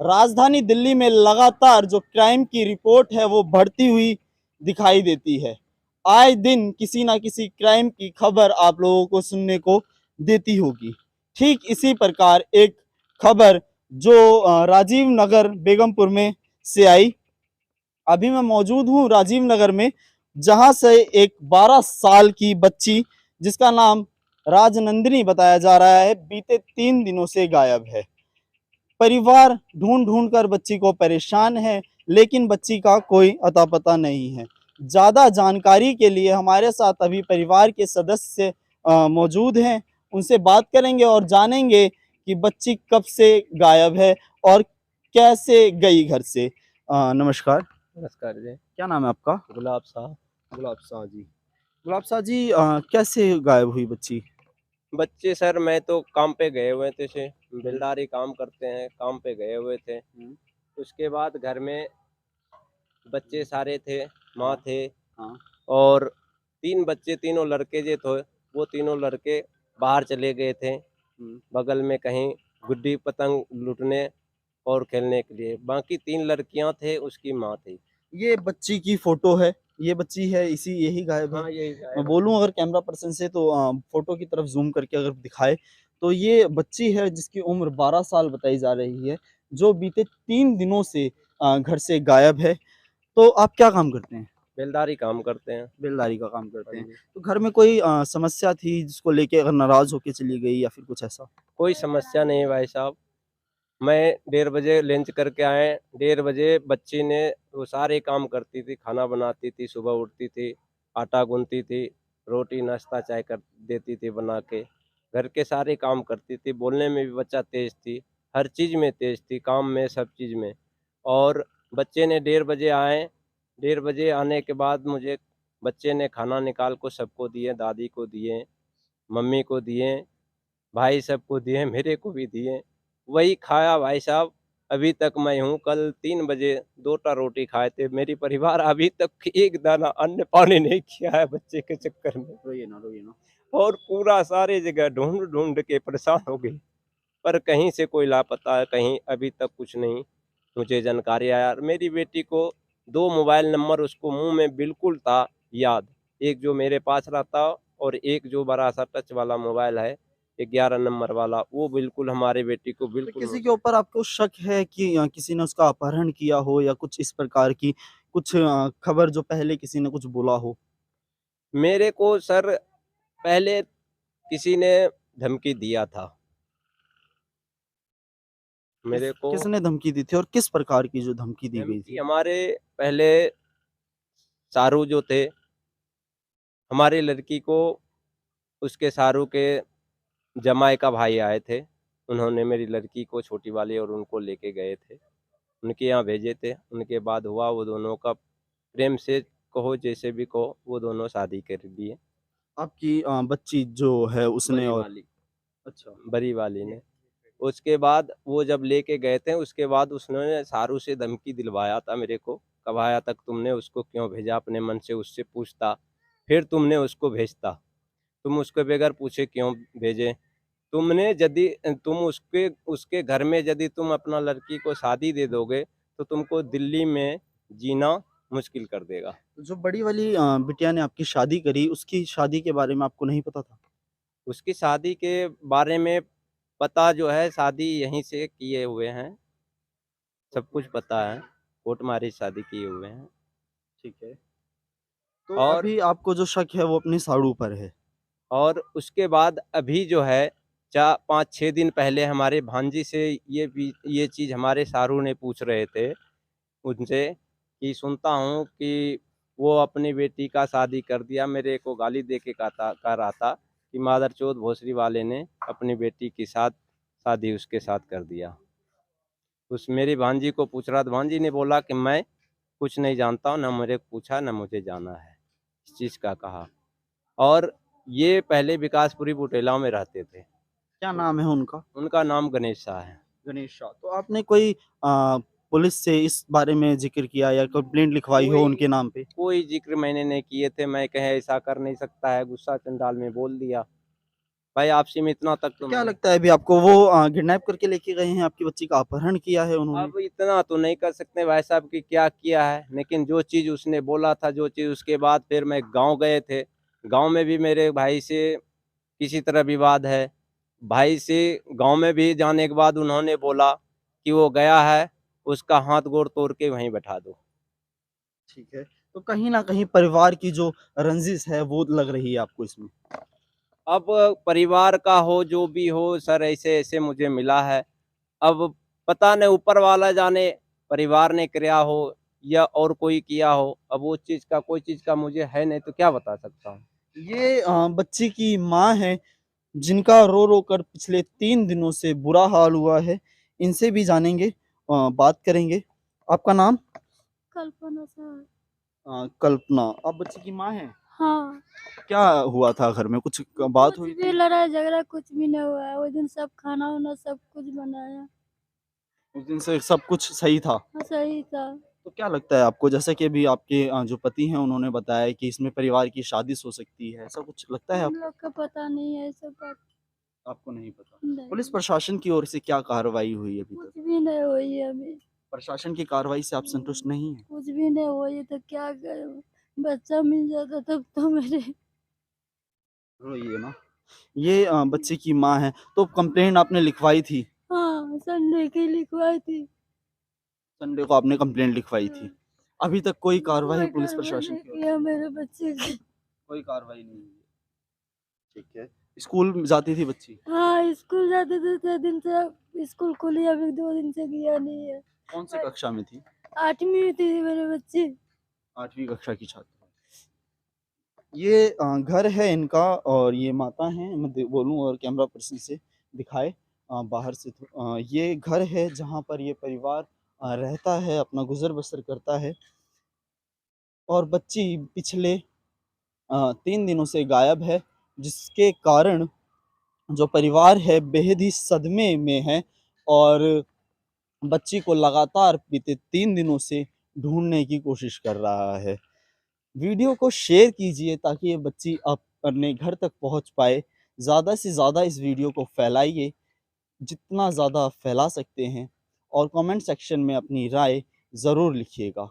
राजधानी दिल्ली में लगातार जो क्राइम की रिपोर्ट है वो बढ़ती हुई दिखाई देती है। आए दिन किसी ना किसी क्राइम की खबर आप लोगों को सुनने को देती होगी। ठीक इसी प्रकार एक खबर जो राजीव नगर बेगमपुर में से आई। अभी मैं मौजूद हूँ राजीव नगर में, जहां से एक 12 साल की बच्ची जिसका नाम राजनंदिनी बताया जा रहा है, बीते 3 दिनों से गायब है। परिवार ढूंढ ढूंढ कर बच्ची को परेशान है, लेकिन बच्ची का कोई अता पता नहीं है। ज़्यादा जानकारी के लिए हमारे साथ अभी परिवार के सदस्य मौजूद हैं। उनसे बात करेंगे और जानेंगे कि बच्ची कब से गायब है और कैसे गई घर से। नमस्कार। नमस्कार जी। क्या नाम है आपका? गुलाब साहब। गुलाब शाह जी। गुलाब शाह जी, कैसे गायब हुई बच्ची? बच्चे सर मैं तो काम पे गए हुए थे से बिल्डारी काम करते हैं, काम पे गए हुए थे। उसके बाद घर में बच्चे सारे थे, माँ हाँ, थे हाँ। और 3 बच्चे, तीनों लड़के जो थे, वो तीनों लड़के बाहर चले गए थे, बगल में कहीं गुड्डी पतंग लूटने और खेलने के लिए। बाकी 3 लड़कियाँ थे, उसकी माँ थी। ये बच्ची की फोटो है, ये बच्ची है, इसी यही गायब है। हाँ, यही मैं गायब है। बोलूँ अगर कैमरा पर्सन से तो फोटो की तरफ जूम करके अगर दिखाए तो ये बच्ची है जिसकी उम्र 12 साल बताई जा रही है, जो बीते 3 दिनों से घर से गायब है। तो आप क्या काम करते हैं? बेलदारी काम करते हैं। बेलदारी का काम करते हाँ हैं। जी। तो घर में कोई समस्या थी जिसको लेके अगर नाराज होके चली गई या फिर कुछ ऐसा? कोई समस्या नहीं है भाई साहब। मैं 1:30 लंच करके आए, 1:30 बच्ची ने वो सारे काम करती थी, खाना बनाती थी, सुबह उठती थी, आटा गूँथती थी, रोटी नाश्ता चाय कर देती थी बना के। घर के सारे काम करती थी, बोलने में भी बच्चा तेज़ थी, हर चीज़ में तेज़ थी, काम में, सब चीज़ में। और बच्चे ने 1:30 आए, 1:30 आने के बाद मुझे बच्चे ने खाना निकाल को सबको दिए, दादी को दिए, मम्मी को दिए, भाई सबको दिए, मेरे को भी दिए। वही खाया भाई साहब, अभी तक मैं हूँ। कल 3 बजे 2 टा रोटी खाए थे। मेरी परिवार अभी तक एक दाना अन्न-पानी नहीं किया है बच्चे के चक्कर में। रोइए ना, रोइए ना। और पूरा सारे जगह ढूँढ-ढूँढ के परेशान हो गए, पर कहीं से कोई लापता है, कहीं अभी तक कुछ नहीं मुझे जानकारी आया। मेरी बेटी को 2 मोबाइल नंबर उसको मुँह में बिल्कुल था याद, एक जो मेरे पास रहता और एक जो बड़ा-सा टच वाला मोबाइल है, 11 नंबर वाला, वो बिल्कुल हमारी बेटी को तो बिल्कुल किसी के ऊपर आपको शक है कि किसी ने उसका अपहरण किया हो या कुछ इस प्रकार की कुछ खबर जो पहले किसी ने कुछ बोला हो? मेरे को सर पहले किसी ने धमकी दिया था, मेरे को किसने धमकी दी थी और किस प्रकार की जो धमकी दी गई धमकी थी? हमारे पहले सारू जो थे, हमारी लड़की को उसके सारू के जमाई का भाई आए थे, उन्होंने मेरी लड़की को छोटी वाली और उनको लेके गए थे, उनके यहाँ भेजे थे, उनके बाद हुआ वो दोनों का प्रेम से कहो जैसे भी कहो, वो दोनों शादी कर दिए, आपकी बच्ची जो है उसने बड़ी और वाली अच्छा। बड़ी वाली ने। उसके बाद वो जब लेके गए थे, उसके बाद उसने सारू से धमकी दिलवाया था मेरे को, कब तक तुमने उसको क्यों भेजा अपने मन से उससे पूछता, फिर तुमने उसको भेजता, तुम उसको बगैर पूछे क्यों भेजे? तुमने यदि तुम उसके उसके घर में यदि तुम अपना लड़की को शादी दे दोगे, तो तुमको दिल्ली में जीना मुश्किल कर देगा। तो जो बड़ी वाली बिटिया ने आपकी शादी करी, उसकी शादी के बारे में आपको नहीं पता था? उसकी शादी के बारे में पता जो है शादी यहीं से किए हुए हैं, सब कुछ पता है, कोर्ट मैरिज शादी किए हुए हैं। ठीक है। तो और अभी आपको जो शक है वो अपने साड़ू पर है। और उसके बाद अभी जो है चा 5-6 दिन पहले हमारे भांजी से ये चीज़ हमारे सारू ने पूछ रहे थे उनसे कि सुनता हूँ कि वो अपनी बेटी का शादी कर दिया। मेरे को गाली दे के कह रहा था कि मादरचोद भोसरी वाले ने अपनी बेटी के साथ शादी उसके साथ कर दिया। उस मेरी भांजी को पूछ रहा था, भांजी ने बोला कि मैं कुछ नहीं जानता हूँ, ना मेरे को पूछा, ना मुझे जाना है, इस चीज़ का कहा। और ये पहले विकासपुरी बुटेला में रहते थे। क्या नाम है उनका? उनका नाम गणेश शाह है। गणेश शाह। तो आपने कोई पुलिस से इस बारे में ज़िक्र किया या कंप्लेंट लिखवाई हो कोई उनके नाम पे? कोई ज़िक्र मैंने नहीं किए थे, मैं कहे ऐसा कर नहीं सकता है, गुस्सा चंडाल में बोल दिया। भाई आपसी में इतना तक तो क्या मैंने, लगता है अभी आपको वो किडनैप करके लेके गए हैं, आपकी बच्ची का अपहरण किया है उन्होंने? अब इतना तो नहीं कर सकते भाई साहब कि क्या किया है, लेकिन जो चीज़ उसने बोला था, जो चीज़ उसके बाद फिर मैं गांव गए थे, गांव में भी मेरे भाई से किसी तरह विवाद है, भाई से गांव में भी जाने के बाद उन्होंने बोला कि वो गया है, उसका हाथ गोड़ तोड़ के वहीं बैठा दो। ठीक है, तो कहीं न कहीं परिवार की जो रंजिश है वो लग रही है आपको इसमें। अब परिवार का हो जो भी हो सर, ऐसे ऐसे मुझे मिला है, अब पता नहीं ऊपर वाला जाने परिवार ने किया हो या और कोई किया हो, अब वो चीज़ का कोई चीज़ का मुझे है नहीं तो क्या बता सकता हूँ। ये बच्ची की माँ है, जिनका रो-रो कर पिछले 3 दिनों से बुरा हाल हुआ है। इनसे भी जानेंगे, बात करेंगे। आपका नाम? कल्पना सर। कल्पना, आप बच्ची की माँ हैं? हाँ। क्या हुआ था घर में? कुछ बात कुछ हुई भी थी? लड़ाई झगड़ा कुछ भी नहीं हुआ है, उस दिन सब खाना-वाना सब कुछ बनाया। उस दिन से सब कुछ सही था? हाँ, सही था। तो क्या लगता है आपको, जैसे कि अभी आपके जो पति हैं उन्होंने बताया कि इसमें परिवार की साजिश हो सकती है, ऐसा कुछ लगता है हम आपको? लोग को पता नहीं है ये सब बात। आपको नहीं पता। पुलिस नहीं, प्रशासन की ओर से क्या कार्रवाई हुई अभी तक? कुछ भी नहीं हुई है अभी। प्रशासन की कार्रवाई से आप संतुष्ट नहीं हैं? कुछ भी नहीं हुई तो क्या करूँ? बच्चा मिल जाता तब तो मेरे। रोइए ना। ये बच्चे की माँ है, तो कंप्लेंट आपने लिखवाई थी? हाँ, संडे की लिखवाई थी। संडे को आपने कंप्लेंट लिखवाई थी। हाँ, अभी तक कोई कार्रवाई कोई पुलिस कार्रवाई प्रशासन नहीं की ओर किया से? मेरे बच्चे की। कोई कार्रवाई नहीं हुई है। ठीक है। स्कूल जाती थी बच्ची? हाँ, स्कूल जाते थे 6 दिन से, स्कूल खुली अभी 2 दिन से गया नहीं है। कौन सी कक्षा में थी? 8वीं में थी मेरे बच्चे। 8वीं कक्षा की छात्रा। ये घर है इनका और ये माता हैं, मैं बोलूँ और कैमरा पर्सन से दिखाए बाहर से ये घर है जहाँ पर ये परिवार रहता है, अपना गुज़र बसर करता है और बच्ची पिछले 3 दिनों से गायब है, जिसके कारण जो परिवार है बेहद ही सदमे में है और बच्ची को लगातार बीते 3 दिनों से ढूँढने की कोशिश कर रहा है। वीडियो को शेयर कीजिए ताकि ये बच्ची अपने घर तक पहुँच पाए। ज़्यादा से ज़्यादा इस वीडियो को फैलाइए, जितना ज़्यादा फैला सकते हैं और कमेंट सेक्शन में अपनी राय ज़रूर लिखिएगा।